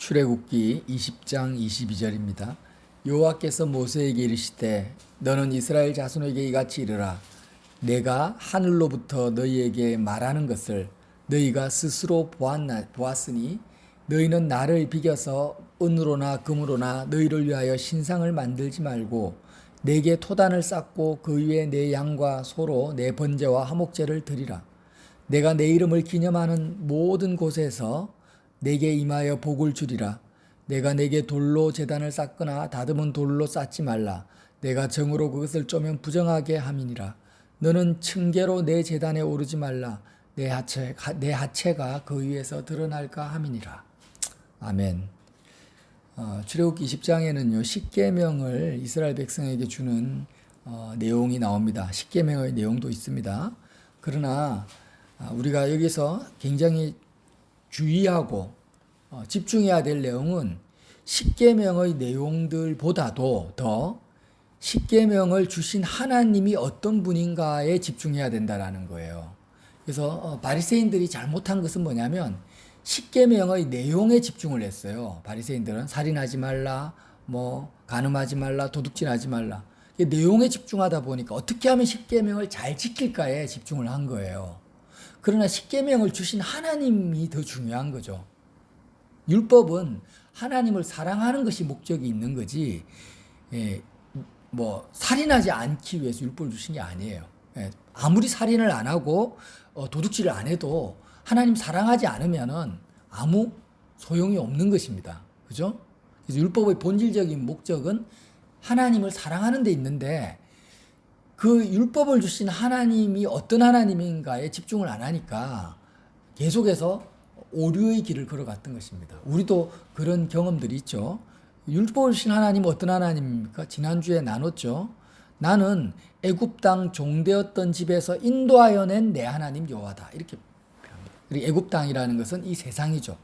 출애굽기 20장 22절입니다. 여호와께서 모세에게 이르시되 너는 이스라엘 자손에게 이같이 이르라. 내가 하늘로부터 너희에게 말하는 것을 너희가 스스로 보았으니 너희는 나를 비겨서 은으로나 금으로나 너희를 위하여 신상을 만들지 말고 내게 토단을 쌓고 그 위에 내 양과 소로 내 번제와 화목제를 드리라. 내가 내 이름을 기념하는 모든 곳에서 내게 임하여 복을 주리라. 내가 내게 돌로 제단을 쌓거나 다듬은 돌로 쌓지 말라. 내가 정으로 그것을 쪼면 부정하게 함이니라. 너는 층계로 내 제단에 오르지 말라. 내 하체가 그 위에서 드러날까 함이니라. 아멘. 출애굽기 20장에는요 십계명을 이스라엘 백성에게 주는 내용이 나옵니다. 십계명의 내용도 있습니다. 그러나 우리가 여기서 굉장히 주의하고 집중해야 될 내용은 십계명의 내용들보다도 더 십계명을 주신 하나님이 어떤 분인가에 집중해야 된다라는 거예요. 그래서 바리새인들이 잘못한 것은 뭐냐면 십계명의 내용에 집중을 했어요. 바리새인들은 살인하지 말라, 간음하지 말라, 도둑질하지 말라. 내용에 집중하다 보니까 어떻게 하면 십계명을 잘 지킬까에 집중을 한 거예요. 그러나 십계명을 주신 하나님이 더 중요한 거죠. 율법은 하나님을 사랑하는 것이 목적이 있는 거지, 살인하지 않기 위해서 율법을 주신 게 아니에요. 아무리 살인을 안 하고 도둑질을 안 해도 하나님 사랑하지 않으면은 아무 소용이 없는 것입니다. 그죠? 그래서 율법의 본질적인 목적은 하나님을 사랑하는 데 있는데 그 율법을 주신 하나님이 어떤 하나님인가에 집중을 안 하니까 계속해서 오류의 길을 걸어갔던 것입니다. 우리도 그런 경험들이 있죠. 율법을 주신 하나님은 어떤 하나님입니까? 지난주에 나눴죠. 나는 애굽 땅 종되었던 집에서 인도하여 낸 내 하나님 여호와다. 이렇게 표현합니다. 그리고 애굽 땅이라는 것은 이 세상이죠.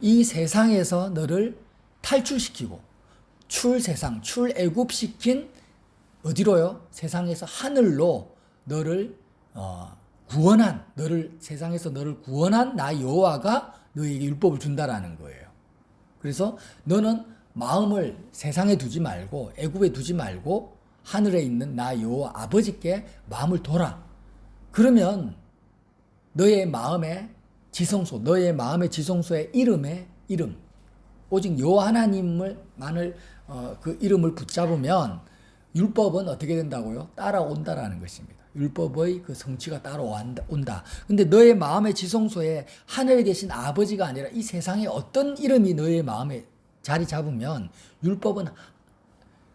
이 세상에서 너를 탈출시키고 출세상, 출애굽시킨 어디로요? 세상에서 하늘로 너를 구원한, 세상에서 너를 구원한 나 여호와가 너에게 율법을 준다라는 거예요. 그래서 너는 마음을 세상에 두지 말고 애굽에 두지 말고 하늘에 있는 나 여호와 아버지께 마음을 둬라. 그러면 너의 마음의 지성소의 이름, 오직 여호와 하나님만을 그 이름을 붙잡으면 율법은 어떻게 된다고요? 따라온다라는 것입니다. 율법의 그 성취가 따라온다. 근데 너의 마음의 지성소에 하늘에 계신 아버지가 아니라 이 세상에 어떤 이름이 너의 마음에 자리 잡으면 율법은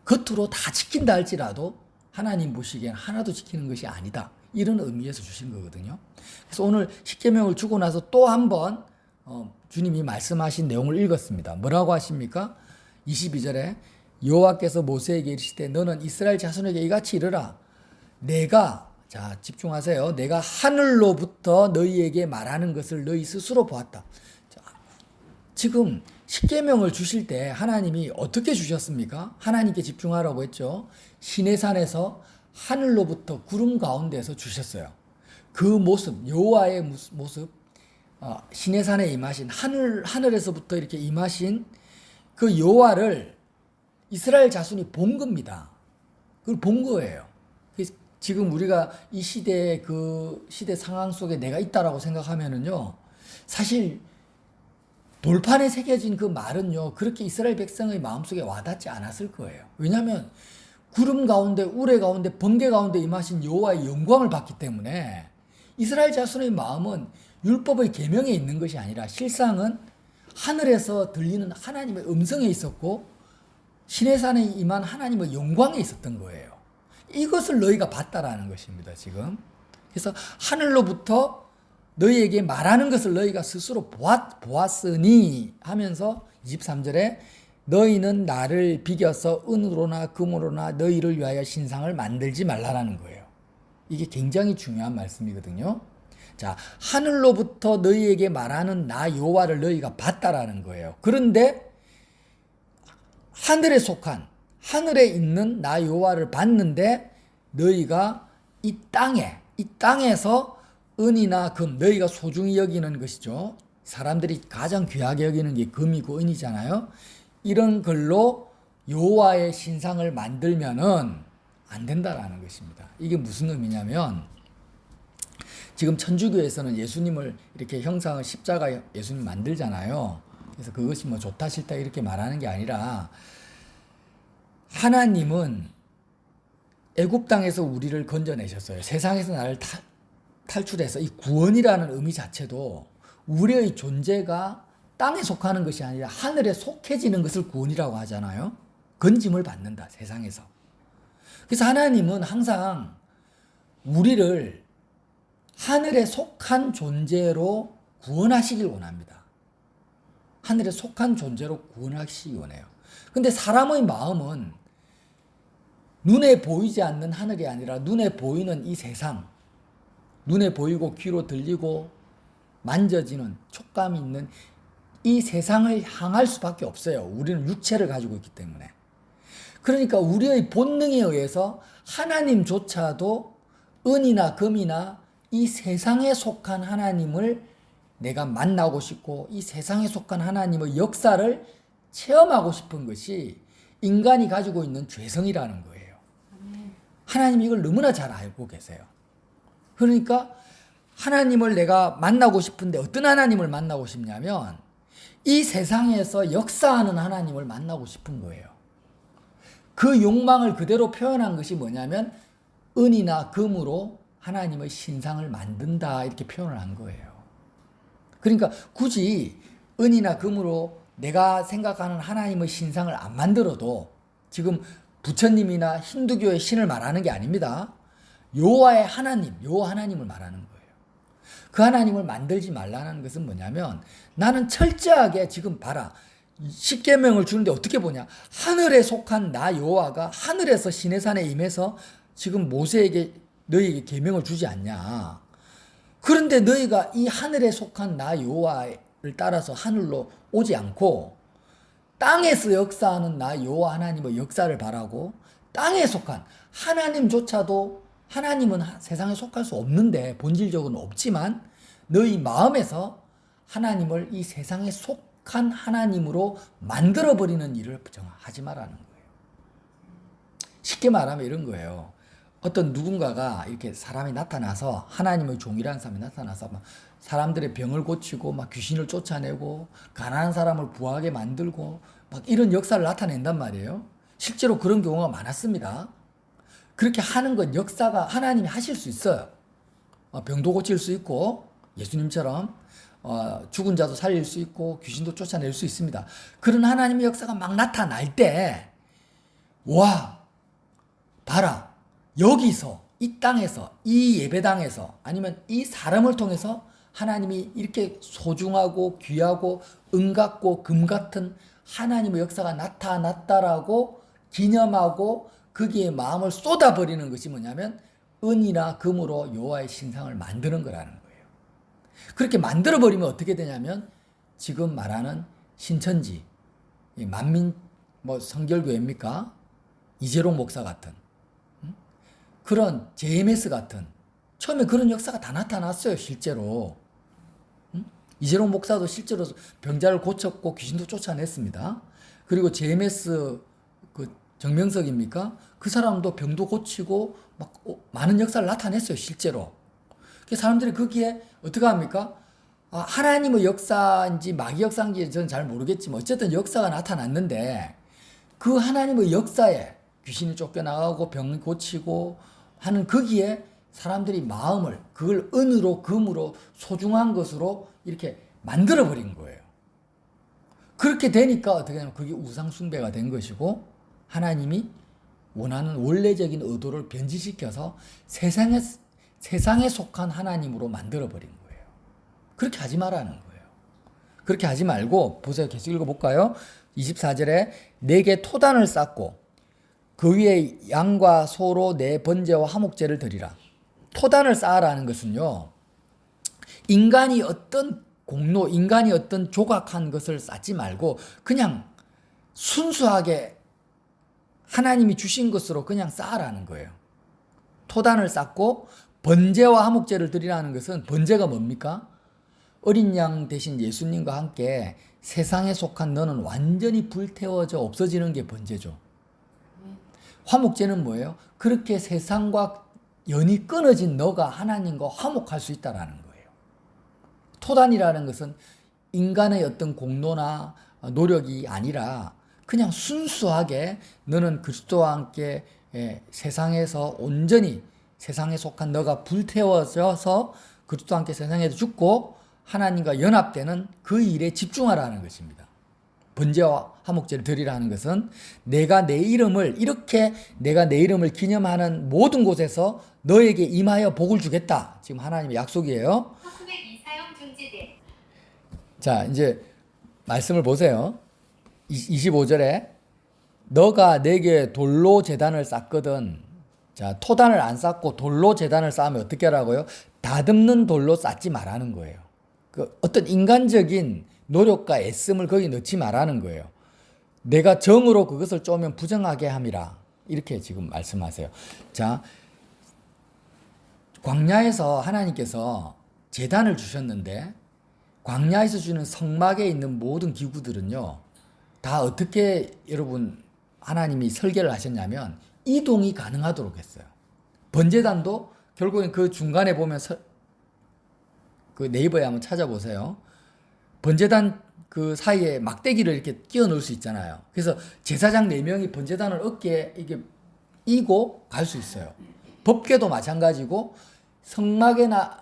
겉으로 다 지킨다 할지라도 하나님 보시기엔 하나도 지키는 것이 아니다. 이런 의미에서 주신 거거든요. 그래서 오늘 십계명을 주고 나서 또 한 번 주님이 말씀하신 내용을 읽었습니다. 뭐라고 하십니까? 22절에 여호와께서 모세에게 이르시되 너는 이스라엘 자손에게 이같이 이르라. 자 집중하세요. 내가 하늘로부터 너희에게 말하는 것을 너희 스스로 보았다. 자, 지금 십계명을 주실 때 하나님이 어떻게 주셨습니까? 하나님께 집중하라고 했죠. 시내산에서 하늘로부터 구름 가운데서 주셨어요. 그 모습, 여호와의 모습, 시내산에 임하신 하늘에서부터 이렇게 임하신 그 여호와를 이스라엘 자손이 본 겁니다. 그걸 본 거예요. 지금 우리가 이 시대의 그 시대 상황 속에 내가 있다라고 생각하면은요, 사실 돌판에 새겨진 그 말은요, 그렇게 이스라엘 백성의 마음속에 와닿지 않았을 거예요. 왜냐하면 구름 가운데, 우레 가운데, 번개 가운데 임하신 여호와의 영광을 봤기 때문에 이스라엘 자손의 마음은 율법의 계명에 있는 것이 아니라 실상은 하늘에서 들리는 하나님의 음성에 있었고 시내산에 임한 하나님의 영광에 있었던 거예요. 이것을 너희가 봤다라는 것입니다, 지금. 그래서 하늘로부터 너희에게 말하는 것을 너희가 스스로 보았으니 하면서 23절에 너희는 나를 비겨서 은으로나 금으로나 너희를 위하여 신상을 만들지 말라라는 거예요. 이게 굉장히 중요한 말씀이거든요. 자, 하늘로부터 너희에게 말하는 나 여호와를 너희가 봤다라는 거예요. 그런데 하늘에 속한, 하늘에 있는 나 여호와를 봤는데 너희가 이 땅에서 은이나 금, 너희가 소중히 여기는 것이죠. 사람들이 가장 귀하게 여기는 게 금이고 은이잖아요. 이런 걸로 여호와의 신상을 만들면은 안 된다라는 것입니다. 이게 무슨 의미냐면 지금 천주교에서는 예수님을 이렇게 형상을 십자가 예수님 만들잖아요. 그래서 그것이 뭐 좋다 싫다 이렇게 말하는 게 아니라 하나님은 애굽 땅에서 우리를 건져내셨어요. 세상에서 나를 탈출해서 이 구원이라는 의미 자체도 우리의 존재가 땅에 속하는 것이 아니라 하늘에 속해지는 것을 구원이라고 하잖아요. 건짐을 받는다, 세상에서. 그래서 하나님은 항상 우리를 하늘에 속한 존재로 구원하시길 원합니다. 하늘에 속한 존재로 구원하시기 원해요. 근데 사람의 마음은 눈에 보이지 않는 하늘이 아니라 눈에 보이는 이 세상, 눈에 보이고 귀로 들리고 만져지는 촉감이 있는 이 세상을 향할 수밖에 없어요. 우리는 육체를 가지고 있기 때문에. 그러니까 우리의 본능에 의해서 하나님조차도 은이나 금이나 이 세상에 속한 하나님을 내가 만나고 싶고 이 세상에 속한 하나님의 역사를 체험하고 싶은 것이 인간이 가지고 있는 죄성이라는 거예요. 하나님이 이걸 너무나 잘 알고 계세요. 그러니까 하나님을 내가 만나고 싶은데 어떤 하나님을 만나고 싶냐면 이 세상에서 역사하는 하나님을 만나고 싶은 거예요. 그 욕망을 그대로 표현한 것이 뭐냐면 은이나 금으로 하나님의 신상을 만든다 이렇게 표현을 한 거예요. 그러니까 굳이 은이나 금으로 내가 생각하는 하나님의 신상을 안 만들어도 지금 부처님이나 힌두교의 신을 말하는 게 아닙니다. 여호와의 하나님, 여호와 하나님을 말하는 거예요. 그 하나님을 만들지 말라는 것은 뭐냐면 나는 철저하게 지금 봐라. 십계명을 주는데 어떻게 보냐. 하늘에 속한 나 여호와가 하늘에서 시내산에 임해서 지금 모세에게 너희에게 계명을 주지 않냐. 그런데 너희가 이 하늘에 속한 나 여호와를 따라서 하늘로 오지 않고 땅에서 역사하는 나 여호와 하나님의 역사를 바라고 땅에 속한 하나님조차도 하나님은 세상에 속할 수 없는데 본질적으로는 없지만 너희 마음에서 하나님을 이 세상에 속한 하나님으로 만들어버리는 일을 하지 말라는 거예요. 쉽게 말하면 이런 거예요. 어떤 누군가가 이렇게 사람이 나타나서 하나님의 종이라는 사람이 나타나서 막 사람들의 병을 고치고 막 귀신을 쫓아내고 가난한 사람을 부하게 만들고 막 이런 역사를 나타낸단 말이에요. 실제로 그런 경우가 많았습니다. 그렇게 하는 건 역사가 하나님이 하실 수 있어요. 병도 고칠 수 있고 예수님처럼 죽은 자도 살릴 수 있고 귀신도 쫓아낼 수 있습니다. 그런 하나님의 역사가 막 나타날 때 와 봐라. 여기서 이 땅에서 이 예배당에서 아니면 이 사람을 통해서 하나님이 이렇게 소중하고 귀하고 은 같고 금 같은 하나님의 역사가 나타났다라고 기념하고 거기에 마음을 쏟아버리는 것이 뭐냐면 은이나 금으로 여호와의 신상을 만드는 거라는 거예요. 그렇게 만들어버리면 어떻게 되냐면 지금 말하는 신천지 만민 성결교회입니까? 이재롱 목사 같은 그런 JMS 같은 처음에 그런 역사가 다 나타났어요. 실제로 이재롱 목사도 실제로 병자를 고쳤고 귀신도 쫓아냈습니다. 그리고 JMS 그 정명석입니까? 그 사람도 병도 고치고 막 많은 역사를 나타냈어요. 실제로. 사람들이 거기에 어떻게 합니까? 하나님의 역사인지 마귀 역사인지 저는 잘 모르겠지만 어쨌든 역사가 나타났는데 그 하나님의 역사에 귀신이 쫓겨나가고 병 고치고 하는 거기에 사람들이 마음을 그걸 은으로 금으로 소중한 것으로 이렇게 만들어버린 거예요. 그렇게 되니까 어떻게 하냐면 그게 우상숭배가 된 것이고 하나님이 원하는 원래적인 의도를 변질시켜서 세상에 속한 하나님으로 만들어버린 거예요. 그렇게 하지 말라는 거예요. 그렇게 하지 말고 보세요. 계속 읽어볼까요? 24절에 내게 토단을 쌓고 그 위에 양과 소로 내 번제와 화목제를 드리라. 토단을 쌓으라는 것은요. 인간이 어떤 공로, 인간이 어떤 조각한 것을 쌓지 말고 그냥 순수하게 하나님이 주신 것으로 그냥 쌓으라는 거예요. 토단을 쌓고 번제와 화목제를 드리라는 것은 번제가 뭡니까? 어린 양 대신 예수님과 함께 세상에 속한 너는 완전히 불태워져 없어지는 게 번제죠. 화목제는 뭐예요? 그렇게 세상과 연이 끊어진 너가 하나님과 화목할 수 있다라는 거예요. 토단이라는 것은 인간의 어떤 공로나 노력이 아니라 그냥 순수하게 너는 그리스도와 함께 세상에서 온전히 세상에 속한 너가 불태워져서 그리스도와 함께 세상에서 죽고 하나님과 연합되는 그 일에 집중하라는 것입니다. 번제와 화목제를 드리라는 것은 내가 내 이름을 기념하는 모든 곳에서 너에게 임하여 복을 주겠다. 지금 하나님의 약속이에요. 자, 이제 말씀을 보세요. 25절에 너가 내게 돌로 제단을 쌓거든. 자, 토단을 안 쌓고 돌로 제단을 쌓으면 어떻게 하라고요? 다듬는 돌로 쌓지 말라는 거예요. 그 어떤 인간적인 노력과 애씀을 거기 넣지 말라는 거예요. 내가 정으로 그것을 쪼면 부정하게 함이라. 이렇게 지금 말씀하세요. 자, 광야에서 하나님께서 제단을 주셨는데 광야에서 주는 성막에 있는 모든 기구들은요, 다 어떻게 여러분 하나님이 설계를 하셨냐면 이동이 가능하도록 했어요. 번제단도 결국엔 그 중간에 보면 그 네이버에 한번 찾아보세요. 번제단 그 사이에 막대기를 이렇게 끼워 넣을 수 있잖아요. 그래서 제사장 4명이 번제단을 어깨에 이게 이고 갈 수 있어요. 법궤도 마찬가지고 성막에나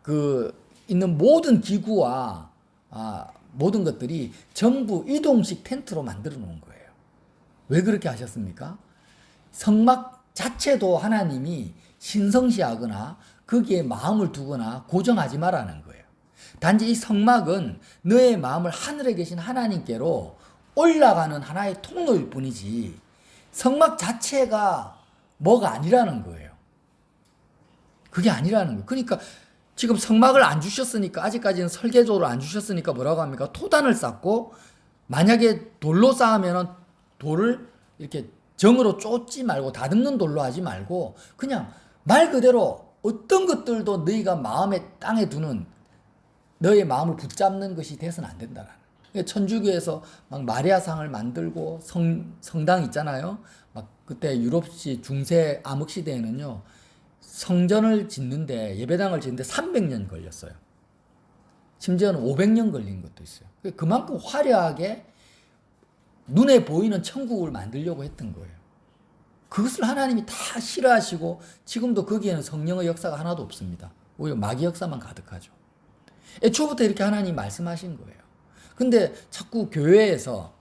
그 있는 모든 기구와 모든 것들이 전부 이동식 텐트로 만들어 놓은 거예요. 왜 그렇게 하셨습니까? 성막 자체도 하나님이 신성시하거나 거기에 마음을 두거나 고정하지 말라는 거예요. 단지 이 성막은 너의 마음을 하늘에 계신 하나님께로 올라가는 하나의 통로일 뿐이지 성막 자체가 뭐가 아니라는 거예요. 그게 아니라는 거예요. 그러니까 지금 성막을 안 주셨으니까, 아직까지는 설계도를 안 주셨으니까 뭐라고 합니까? 토단을 쌓고 만약에 돌로 쌓으면 돌을 이렇게 정으로 쫓지 말고 다듬는 돌로 하지 말고 그냥 말 그대로 어떤 것들도 너희가 마음에 땅에 두는 너의 마음을 붙잡는 것이 돼서는 안 된다라는 거예요. 천주교에서 막 마리아상을 만들고 성당 있잖아요. 막 그때 유럽시 중세 암흑 시대에는요. 성전을 짓는데 예배당을 짓는데 300년 걸렸어요. 심지어는 500년 걸린 것도 있어요. 그만큼 화려하게 눈에 보이는 천국을 만들려고 했던 거예요. 그것을 하나님이 다 싫어하시고 지금도 거기에는 성령의 역사가 하나도 없습니다. 오히려 마귀 역사만 가득하죠. 애초부터 이렇게 하나님이 말씀하신 거예요. 근데 자꾸 교회에서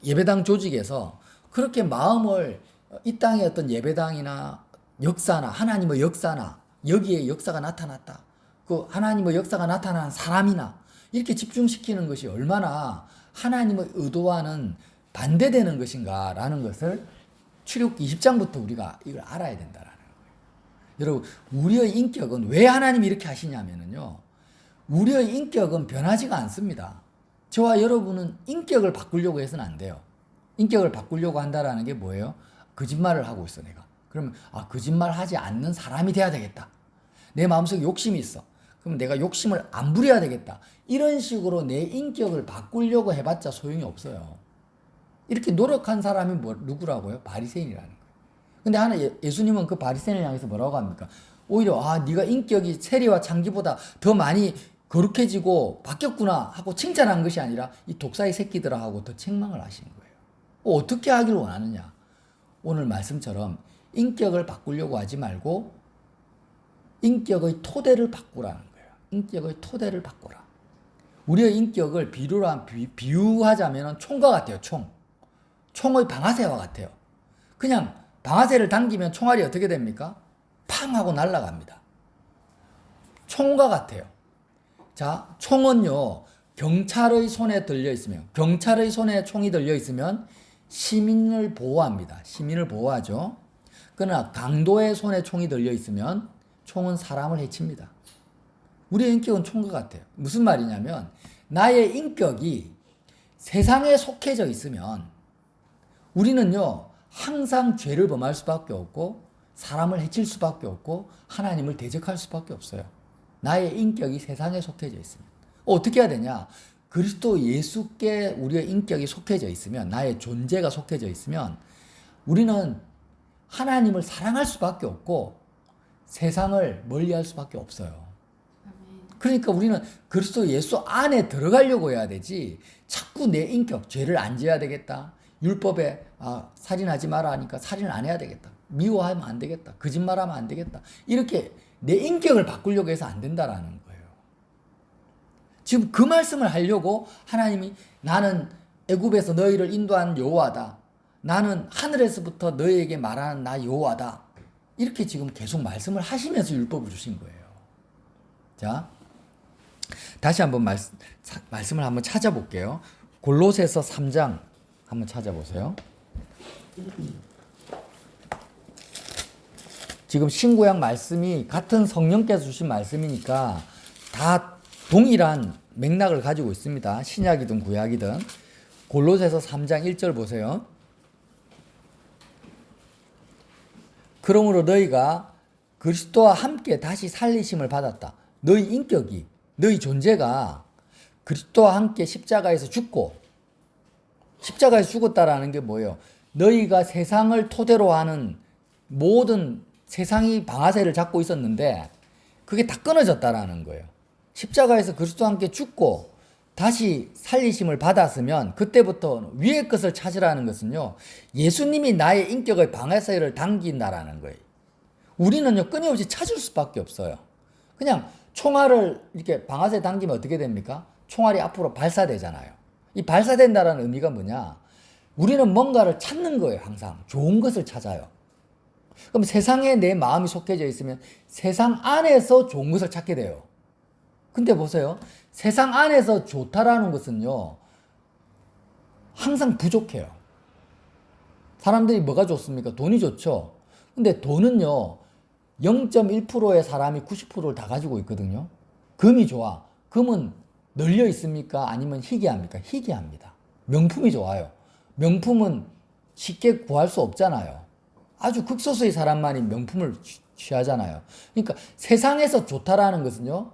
예배당 조직에서 그렇게 마음을 이 땅의 어떤 예배당이나 역사나 하나님의 역사나 여기에 역사가 나타났다. 그 하나님의 역사가 나타난 사람이나 이렇게 집중시키는 것이 얼마나 하나님의 의도와는 반대되는 것인가라는 것을 출애굽기 20장부터 우리가 이걸 알아야 된다라는 거예요. 여러분, 우리의 인격은 왜 하나님이 이렇게 하시냐면요. 우리의 인격은 변하지가 않습니다. 저와 여러분은 인격을 바꾸려고 해서는 안 돼요. 인격을 바꾸려고 한다라는 게 뭐예요? 거짓말을 하고 있어, 내가. 그러면 거짓말 하지 않는 사람이 돼야 되겠다. 내 마음속에 욕심이 있어. 그럼 내가 욕심을 안 부려야 되겠다. 이런 식으로 내 인격을 바꾸려고 해봤자 소용이 없어요. 이렇게 노력한 사람이 누구라고요? 바리새인이라는 거예요. 근데 예수님은 그 바리새인을 향해서 뭐라고 합니까? 오히려 네가 인격이 세리와 창기보다 더 많이 거룩해지고 바뀌었구나 하고 칭찬한 것이 아니라 이 독사의 새끼들아 하고 더 책망을 하신 거예요. 어떻게 하길 원하느냐? 오늘 말씀처럼 인격을 바꾸려고 하지 말고 인격의 토대를 바꾸라는 거예요. 인격의 토대를 바꾸라. 우리의 인격을 비유하자면 총과 같아요. 총의 방아쇠와 같아요. 그냥 방아쇠를 당기면 총알이 어떻게 됩니까? 팡 하고 날아갑니다. 총과 같아요. 자, 총은요, 경찰의 손에 총이 들려 있으면 시민을 보호합니다. 시민을 보호하죠. 그러나 강도의 손에 총이 들려 있으면 총은 사람을 해칩니다. 우리의 인격은 총과 같아요. 무슨 말이냐면 나의 인격이 세상에 속해져 있으면 우리는요 항상 죄를 범할 수밖에 없고 사람을 해칠 수밖에 없고 하나님을 대적할 수밖에 없어요. 나의 인격이 세상에 속해져 있으면. 어떻게 해야 되냐? 그리스도 예수께 우리의 인격이 속해져 있으면, 나의 존재가 속해져 있으면 우리는 하나님을 사랑할 수밖에 없고 세상을 멀리할 수밖에 없어요. 그러니까 우리는 그리스도 예수 안에 들어가려고 해야 되지, 자꾸 내 인격, 죄를 안 지어야 되겠다, 율법에 살인하지 마라 하니까 살인 안 해야 되겠다, 미워하면 안 되겠다, 거짓말하면 안 되겠다, 이렇게 내 인격을 바꾸려고 해서 안 된다라는 거예요. 지금 그 말씀을 하려고 하나님이 나는 애굽에서 너희를 인도한 여호와다, 나는 하늘에서부터 너희에게 말하는 나 여호와다, 이렇게 지금 계속 말씀을 하시면서 율법을 주신 거예요. 자, 다시 한번 말씀을 한번 찾아볼게요. 골로새서 3장 한번 찾아보세요. 지금 신구약 말씀이 같은 성령께서 주신 말씀이니까 다 동일한 맥락을 가지고 있습니다. 신약이든 구약이든. 골로새서 3장 1절 보세요. 그러므로 너희가 그리스도와 함께 다시 살리심을 받았다. 너희 인격이, 너희 존재가 그리스도와 함께 십자가에서 죽고, 십자가에서 죽었다라는 게 뭐예요? 너희가 세상을 토대로 하는 모든 세상이 방아쇠를 잡고 있었는데 그게 다 끊어졌다라는 거예요. 십자가에서 그리스도와 함께 죽고 다시 살리심을 받았으면 그때부터 위의 것을 찾으라는 것은요, 예수님이 나의 인격의 방아쇠를 당긴다라는 거예요. 우리는요, 끊임없이 찾을 수밖에 없어요. 그냥 총알을 이렇게 방아쇠 당기면 어떻게 됩니까? 총알이 앞으로 발사되잖아요. 이 발사된다라는 의미가 뭐냐? 우리는 뭔가를 찾는 거예요. 항상 좋은 것을 찾아요. 그럼 세상에 내 마음이 속해져 있으면 세상 안에서 좋은 것을 찾게 돼요. 근데 보세요. 세상 안에서 좋다라는 것은요, 항상 부족해요. 사람들이 뭐가 좋습니까? 돈이 좋죠. 근데 돈은요, 0.1%의 사람이 90%를 다 가지고 있거든요. 금이 좋아. 금은 널려 있습니까? 아니면 희귀합니까? 희귀합니다. 명품이 좋아요. 명품은 쉽게 구할 수 없잖아요. 아주 극소수의 사람만이 명품을 취하잖아요. 그러니까 세상에서 좋다라는 것은요,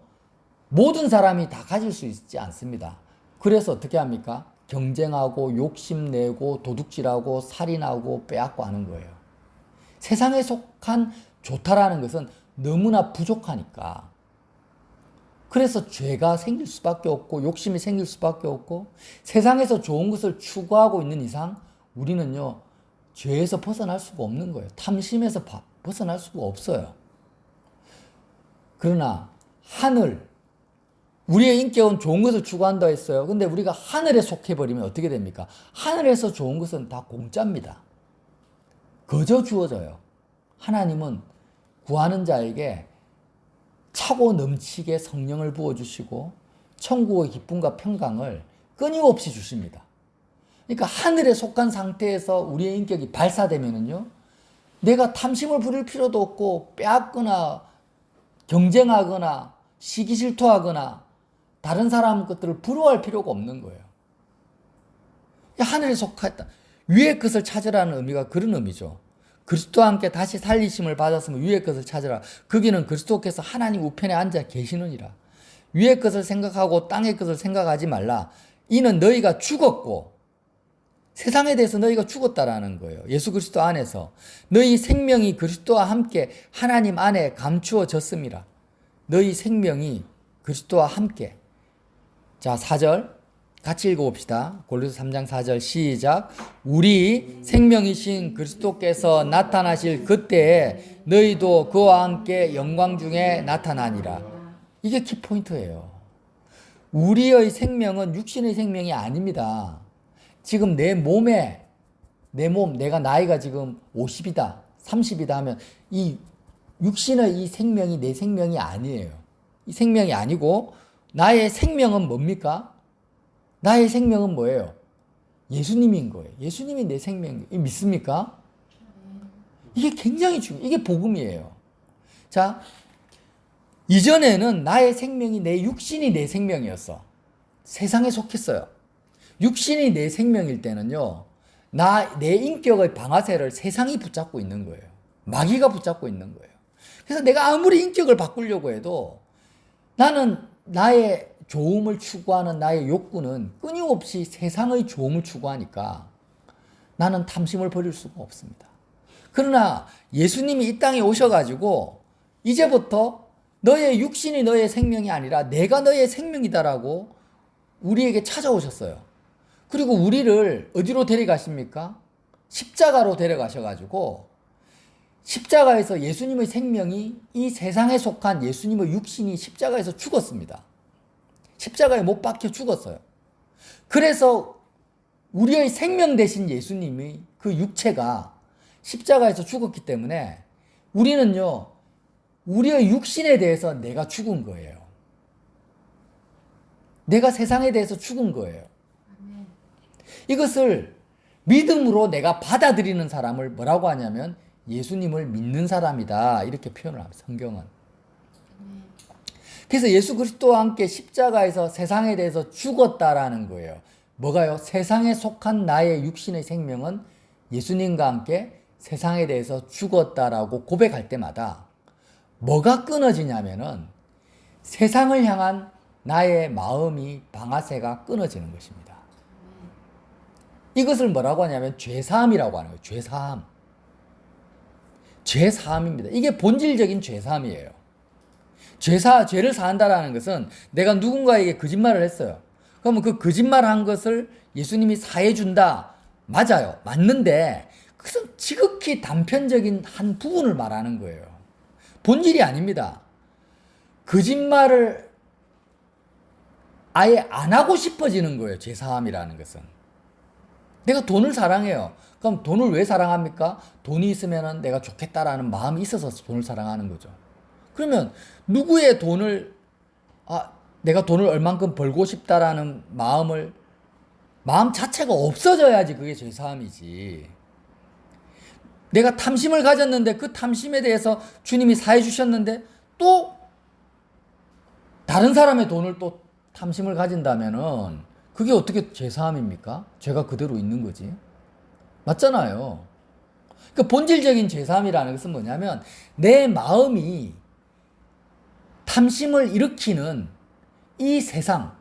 모든 사람이 다 가질 수 있지 않습니다. 그래서 어떻게 합니까? 경쟁하고 욕심내고 도둑질하고 살인하고 빼앗고 하는 거예요. 세상에 속한 좋다라는 것은 너무나 부족하니까. 그래서 죄가 생길 수밖에 없고 욕심이 생길 수밖에 없고, 세상에서 좋은 것을 추구하고 있는 이상 우리는요, 죄에서 벗어날 수가 없는 거예요. 탐심에서 벗어날 수가 없어요. 그러나 하늘, 우리의 인격은 좋은 것을 추구한다 했어요. 근데 우리가 하늘에 속해버리면 어떻게 됩니까? 하늘에서 좋은 것은 다 공짜입니다. 거저 주어져요. 하나님은 구하는 자에게 차고 넘치게 성령을 부어주시고 천국의 기쁨과 평강을 끊임없이 주십니다. 그러니까 하늘에 속한 상태에서 우리의 인격이 발사되면은요, 내가 탐심을 부릴 필요도 없고 빼앗거나 경쟁하거나 시기 질투하거나 다른 사람 것들을 부러워할 필요가 없는 거예요. 하늘에 속했다. 위의 것을 찾으라는 의미가 그런 의미죠. 그리스도와 함께 다시 살리심을 받았으면 위의 것을 찾으라. 거기는 그리스도께서 하나님 우편에 앉아 계시느니라. 위의 것을 생각하고 땅의 것을 생각하지 말라. 이는 너희가 죽었고, 세상에 대해서 너희가 죽었다라는 거예요. 예수 그리스도 안에서 너희 생명이 그리스도와 함께 하나님 안에 감추어졌습니다. 너희 생명이 그리스도와 함께. 자, 4절 같이 읽어봅시다. 골로새 3장 4절 시작. 우리 생명이신 그리스도께서 나타나실 그때에 너희도 그와 함께 영광 중에 나타나니라. 이게 키포인트예요. 우리의 생명은 육신의 생명이 아닙니다. 지금 내 몸, 내가 나이가 지금 50이다, 30이다 하면 이 육신의 이 생명이 내 생명이 아니에요. 이 생명이 아니고 나의 생명은 뭡니까? 나의 생명은 뭐예요? 예수님인 거예요. 예수님이 내 생명, 믿습니까? 이게 굉장히 중요해요. 이게 복음이에요. 자, 이전에는 나의 생명이 내 육신이 내 생명이었어. 세상에 속했어요. 육신이 내 생명일 때는요, 내 인격의 방아쇠를 세상이 붙잡고 있는 거예요. 마귀가 붙잡고 있는 거예요. 그래서 내가 아무리 인격을 바꾸려고 해도 나는 나의 좋음을 추구하는 나의 욕구는 끊임없이 세상의 좋음을 추구하니까 나는 탐심을 버릴 수가 없습니다. 그러나 예수님이 이 땅에 오셔가지고 이제부터 너의 육신이 너의 생명이 아니라 내가 너의 생명이다라고 우리에게 찾아오셨어요. 그리고 우리를 어디로 데려가십니까? 십자가로 데려가셔가지고 십자가에서 예수님의 생명이 이 세상에 속한 예수님의 육신이 십자가에서 죽었습니다. 십자가에 못 박혀 죽었어요. 그래서 우리의 생명 대신 예수님이 그 육체가 십자가에서 죽었기 때문에 우리는요, 우리의 육신에 대해서 내가 죽은 거예요. 내가 세상에 대해서 죽은 거예요. 이것을 믿음으로 내가 받아들이는 사람을 뭐라고 하냐면 예수님을 믿는 사람이다. 이렇게 표현을 합니다. 성경은. 그래서 예수 그리스도와 함께 십자가에서 세상에 대해서 죽었다라는 거예요. 뭐가요? 세상에 속한 나의 육신의 생명은 예수님과 함께 세상에 대해서 죽었다라고 고백할 때마다 뭐가 끊어지냐면은 세상을 향한 나의 마음이 방아쇠가 끊어지는 것입니다. 이것을 뭐라고 하냐면 죄사함이라고 하는 거예요. 죄사함. 죄사함입니다. 이게 본질적인 죄사함이에요. 죄를 사한다라는 것은 내가 누군가에게 거짓말을 했어요. 그러면 그 거짓말한 것을 예수님이 사해준다. 맞아요. 맞는데 그것은 지극히 단편적인 한 부분을 말하는 거예요. 본질이 아닙니다. 거짓말을 아예 안 하고 싶어지는 거예요. 죄사함이라는 것은. 내가 돈을 사랑해요. 그럼 돈을 왜 사랑합니까? 돈이 있으면 내가 좋겠다라는 마음이 있어서 돈을 사랑하는 거죠. 그러면 누구의 돈을 내가 돈을 얼만큼 벌고 싶다라는 마음 자체가 없어져야지 그게 죄사함이지. 내가 탐심을 가졌는데 그 탐심에 대해서 주님이 사해 주셨는데 또 다른 사람의 돈을 또 탐심을 가진다면은 그게 어떻게 죄사함입니까? 죄가 그대로 있는 거지. 맞잖아요. 그 본질적인 죄사함이라는 것은 뭐냐면 내 마음이 탐심을 일으키는 이 세상,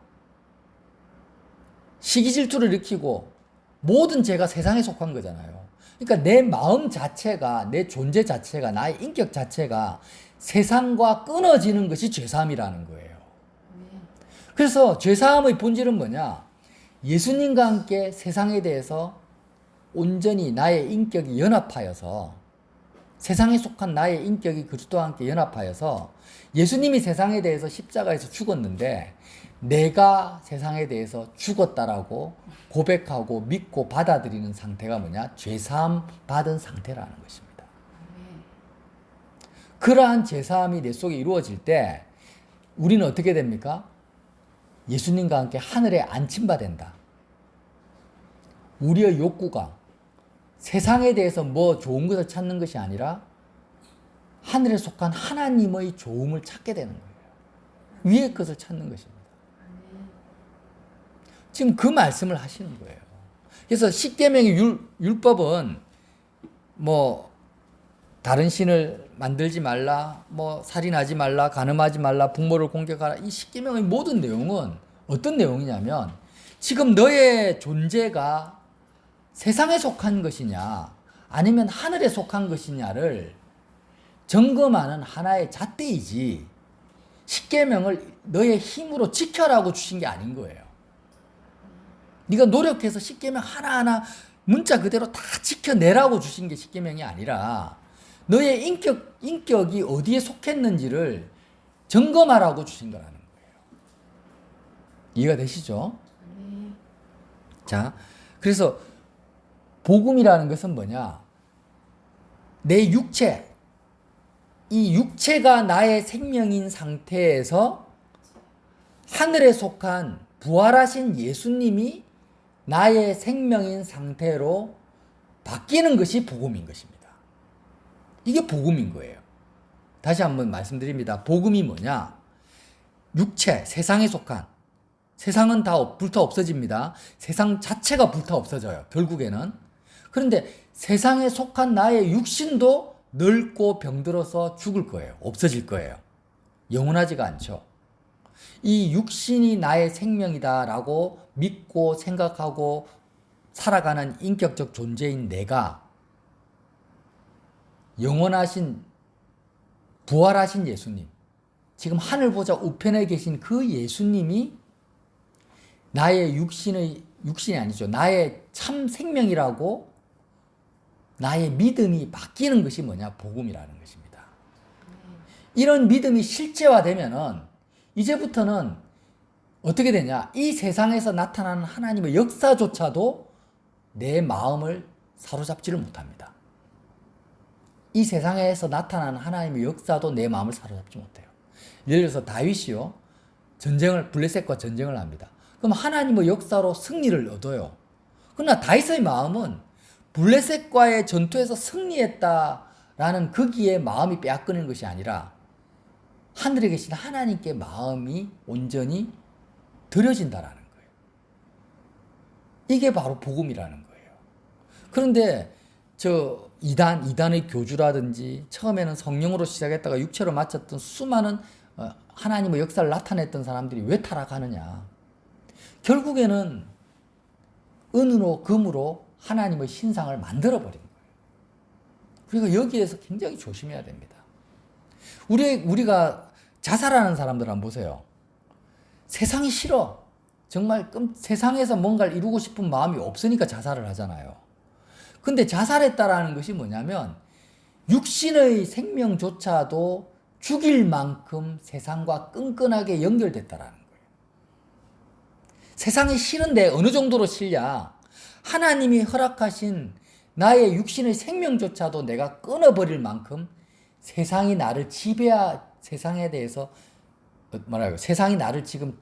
시기질투를 일으키고 모든 죄가 세상에 속한 거잖아요. 그러니까 내 마음 자체가, 내 존재 자체가, 나의 인격 자체가 세상과 끊어지는 것이 죄사함이라는 거예요. 그래서 죄사함의 본질은 뭐냐? 예수님과 함께 세상에 대해서 온전히 나의 인격이 연합하여서 세상에 속한 나의 인격이 그리스도와 함께 연합하여서 예수님이 세상에 대해서 십자가에서 죽었는데 내가 세상에 대해서 죽었다라고 고백하고 믿고 받아들이는 상태가 뭐냐? 죄사함 받은 상태라는 것입니다. 그러한 죄사함이 내 속에 이루어질 때 우리는 어떻게 됩니까? 예수님과 함께 하늘에 안침바 된다. 우리의 욕구가 세상에 대해서 뭐 좋은 것을 찾는 것이 아니라 하늘에 속한 하나님의 좋음을 찾게 되는 거예요. 위의 것을 찾는 것입니다. 지금 그 말씀을 하시는 거예요. 그래서 십계명의 율법은 뭐 다른 신을 만들지 말라, 뭐 살인하지 말라, 간음하지 말라, 부모를 공격하라. 이 십계명의 모든 내용은 어떤 내용이냐면 지금 너의 존재가 세상에 속한 것이냐 아니면 하늘에 속한 것이냐를 점검하는 하나의 잣대이지 십계명을 너의 힘으로 지켜라고 주신 게 아닌 거예요. 네가 노력해서 십계명 하나하나 문자 그대로 다 지켜내라고 주신 게 십계명이 아니라 너의 인격이 어디에 속했는지를 점검하라고 주신 거라는 거예요. 이해가 되시죠? 자, 그래서 복음이라는 것은 뭐냐? 내 육체, 이 육체가 나의 생명인 상태에서 하늘에 속한 부활하신 예수님이 나의 생명인 상태로 바뀌는 것이 복음인 것입니다. 이게 복음인 거예요. 다시 한번 말씀드립니다. 복음이 뭐냐? 육체, 세상에 속한, 세상은 다 불타 없어집니다. 세상 자체가 불타 없어져요. 결국에는. 그런데 세상에 속한 나의 육신도 늙고 병들어서 죽을 거예요. 없어질 거예요. 영원하지가 않죠. 이 육신이 나의 생명이다라고 믿고 생각하고 살아가는 인격적 존재인 내가 영원하신 부활하신 예수님, 지금 하늘 보좌 우편에 계신 그 예수님이 나의 육신이 아니죠. 나의 참 생명이라고 나의 믿음이 바뀌는 것이 뭐냐? 복음이라는 것입니다. 이런 믿음이 실제화되면은 이제부터는 어떻게 되냐? 이 세상에서 나타나는 하나님의 역사조차도 내 마음을 사로잡지를 못합니다. 이 세상에서 나타나는 하나님의 역사도 내 마음을 사로잡지 못해요. 예를 들어서 다윗이요. 블레셋과 전쟁을 합니다. 그럼 하나님의 역사로 승리를 얻어요. 그러나 다윗의 마음은 블레셋과의 전투에서 승리했다라는 거기에 마음이 빼앗기는 것이 아니라 하늘에 계신 하나님께 마음이 온전히 드려진다라는 거예요. 이게 바로 복음이라는 거예요. 그런데 이단의 교주라든지 처음에는 성령으로 시작했다가 육체로 마쳤던 수많은 하나님의 역사를 나타냈던 사람들이 왜 타락하느냐? 결국에는 은으로 금으로 하나님의 신상을 만들어버린 거예요. 그러니까 여기에서 굉장히 조심해야 됩니다. 우리가 자살하는 사람들 한번 보세요. 세상이 싫어. 정말 세상에서 뭔가를 이루고 싶은 마음이 없으니까 자살을 하잖아요. 근데 자살했다라는 것이 뭐냐면 육신의 생명조차도 죽일 만큼 세상과 끈끈하게 연결됐다라는 거예요. 세상이 싫은데 어느 정도로 싫냐? 하나님이 허락하신 나의 육신의 생명조차도 내가 끊어버릴 만큼 세상이 나를 세상에 대해서 세상이 나를 지금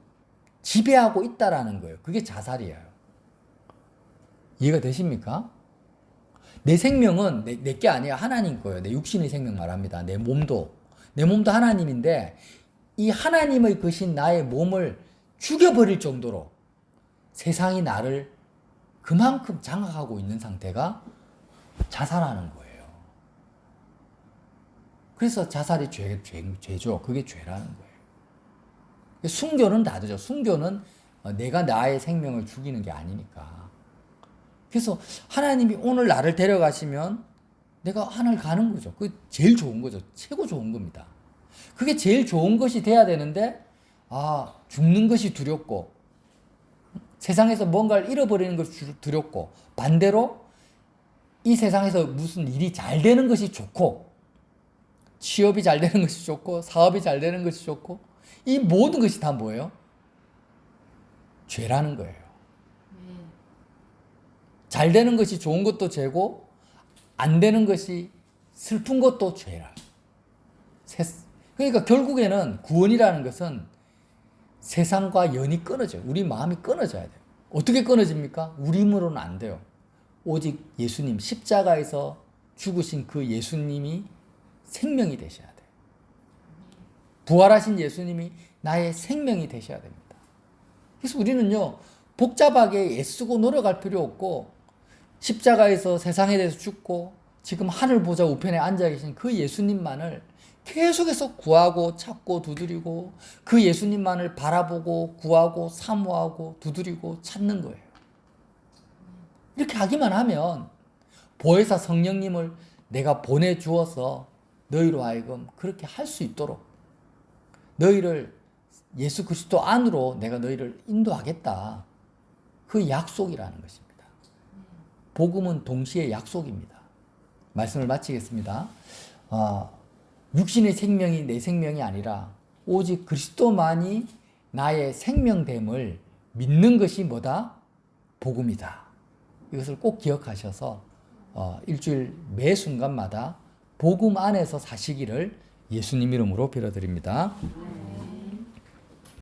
지배하고 있다라는 거예요. 그게 자살이에요. 이해가 되십니까? 내 생명은 내 게 아니야. 하나님 거예요. 내 육신의 생명 말합니다. 내 몸도 하나님인데 이 하나님의 것인 나의 몸을 죽여버릴 정도로 세상이 나를 그만큼 장악하고 있는 상태가 자살하는 거예요. 그래서 자살이 죄죠. 그게 죄라는 거예요. 순교는 다르죠. 순교는 내가 나의 생명을 죽이는 게 아니니까. 그래서 하나님이 오늘 나를 데려가시면 내가 하늘 가는 거죠. 그게 제일 좋은 거죠. 최고 좋은 겁니다. 그게 제일 좋은 것이 돼야 되는데 죽는 것이 두렵고 세상에서 뭔가를 잃어버리는 것이 두렵고 반대로 이 세상에서 무슨 일이 잘 되는 것이 좋고 취업이 잘 되는 것이 좋고 사업이 잘 되는 것이 좋고 이 모든 것이 다 뭐예요? 죄라는 거예요. 잘 되는 것이 좋은 것도 죄고 안 되는 것이 슬픈 것도 죄라. 그러니까 결국에는 구원이라는 것은 세상과 연이 끊어져요. 우리 마음이 끊어져야 돼요. 어떻게 끊어집니까? 우리 힘으로는 안 돼요. 오직 예수님, 십자가에서 죽으신 그 예수님이 생명이 되셔야 돼요. 부활하신 예수님이 나의 생명이 되셔야 됩니다. 그래서 우리는요, 복잡하게 애쓰고 노력할 필요 없고 십자가에서 세상에 대해서 죽고 지금 하늘 보좌 우편에 앉아 계신 그 예수님만을 계속해서 구하고 찾고 두드리고 그 예수님만을 바라보고 구하고 사모하고 두드리고 찾는 거예요. 이렇게 하기만 하면 보혜사 성령님을 내가 보내주어서 너희로 하여금 그렇게 할 수 있도록 너희를 예수 그리스도 안으로 내가 너희를 인도하겠다. 그 약속이라는 것입니다. 복음은 동시에 약속입니다. 말씀을 마치겠습니다. 육신의 생명이 내 생명이 아니라 오직 그리스도만이 나의 생명됨을 믿는 것이 뭐다? 복음이다. 이것을 꼭 기억하셔서 일주일 매 순간마다 복음 안에서 사시기를 예수님 이름으로 빌어드립니다.